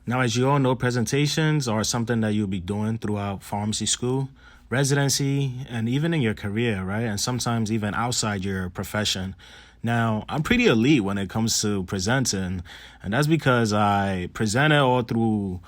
Now, as you all know, presentations are something that you'll be doing throughout pharmacy school, residency, and even in your career, right? And sometimes even outside your profession. Now, I'm pretty elite when it comes to presenting, and that's because I presented all through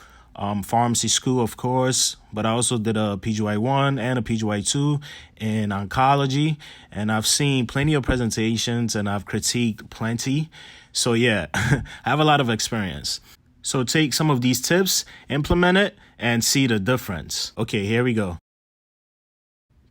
pharmacy school, of course, but I also did a PGY1 and a PGY2 in oncology, and I've seen plenty of presentations and I've critiqued plenty. So yeah, I have a lot of experience. So take some of these tips, implement it, and see the difference. Okay, here we go.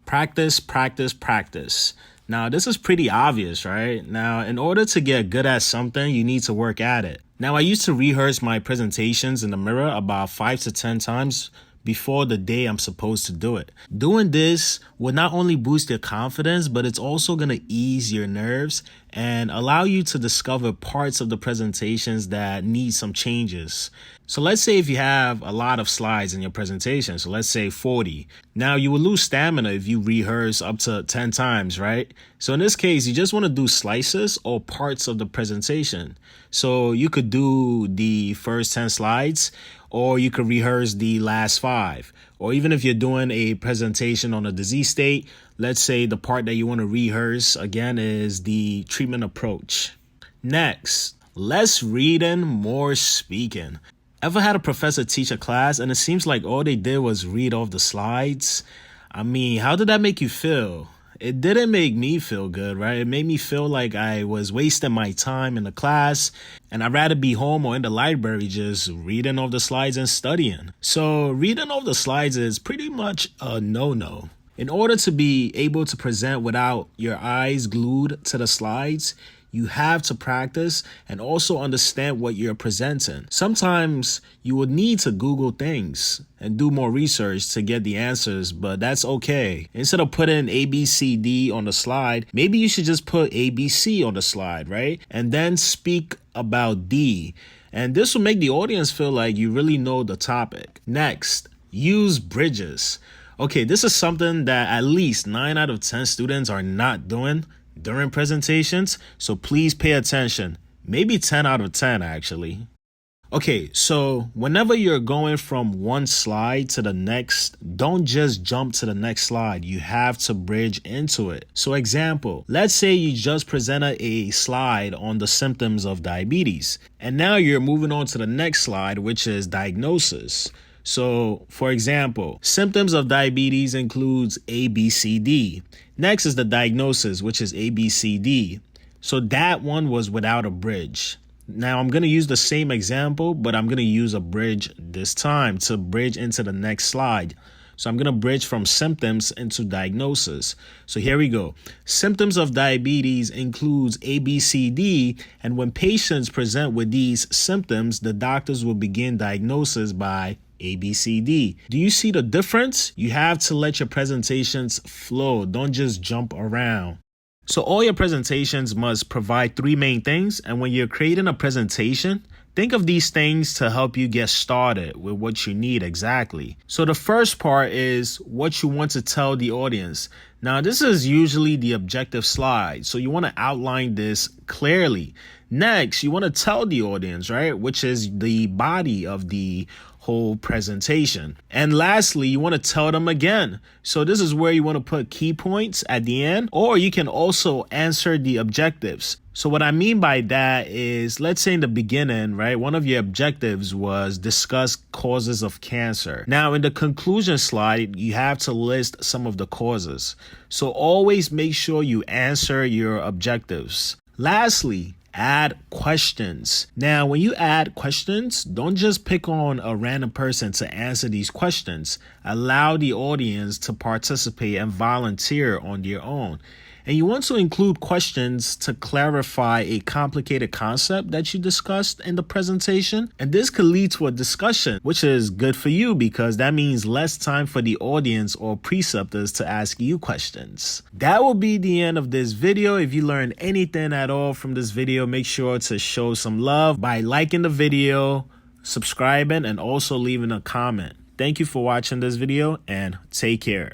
Practice, practice, practice. Now, this is pretty obvious, right? Now, in order to get good at something, you need to work at it. Now, I used to rehearse my presentations in the mirror about 5 to 10 times before the day I'm supposed to do it. Doing this will not only boost your confidence, but it's also going to ease your nerves and allow you to discover parts of the presentations that need some changes. So let's say if you have a lot of slides in your presentation, so let's say 40. Now you will lose stamina if you rehearse up to 10 times, right? So in this case, you just want to do slices or parts of the presentation. So you could do the first 10 slides, or you could rehearse the last 5. Or even if you're doing a presentation on a disease state, let's say the part that you want to rehearse again is the treatment approach. Next, less reading, more speaking. Ever had a professor teach a class and it seems like all they did was read off the slides? I mean, how did that make you feel? It didn't make me feel good, right? It made me feel like I was wasting my time in the class and I'd rather be home or in the library just reading off the slides and studying. So reading off the slides is pretty much a no-no. In order to be able to present without your eyes glued to the slides, you have to practice and also understand what you're presenting. Sometimes you would need to Google things and do more research to get the answers, but that's okay. Instead of putting ABCD on the slide, maybe you should just put ABC on the slide, right? And then speak about D. And this will make the audience feel like you really know the topic. Next, use bridges. Okay, this is something that at least 9 out of 10 students are not doing during presentations, so please pay attention. Maybe 10 out of 10 actually. Okay, so whenever you're going from one slide to the next, don't just jump to the next slide. You have to bridge into it. So example, let's say you just presented a slide on the symptoms of diabetes, and now you're moving on to the next slide, which is diagnosis. So, for example, symptoms of diabetes includes ABCD. Next is the diagnosis, which is ABCD. So that one was without a bridge. Now I'm going to use the same example, but I'm going to use a bridge this time to bridge into the next slide. So I'm going to bridge from symptoms into diagnosis. So here we go. Symptoms of diabetes includes ABCD, and when patients present with these symptoms, the doctors will begin diagnosis by ABCD. Do you see the difference? You have to let your presentations flow. Don't just jump around. So all your presentations must provide 3 main things. And when you're creating a presentation, think of these things to help you get started with what you need exactly. So the first part is what you want to tell the audience. Now, this is usually the objective slide. So you want to outline this clearly. Next, you want to tell the audience, right, which is the body of the whole presentation. And lastly, you want to tell them again. So this is where you want to put key points at the end, or you can also answer the objectives. So what I mean by that is, let's say in the beginning, right, one of your objectives was discuss causes of cancer. Now in the conclusion slide, you have to list some of the causes. So always make sure you answer your objectives. Lastly, add questions. Now, when you add questions, don't just pick on a random person to answer these questions. Allow the audience to participate and volunteer on their own. And you want to include questions to clarify a complicated concept that you discussed in the presentation. And this could lead to a discussion, which is good for you because that means less time for the audience or preceptors to ask you questions. That will be the end of this video. If you learned anything at all from this video, make sure to show some love by liking the video, subscribing, and also leaving a comment. Thank you for watching this video and take care.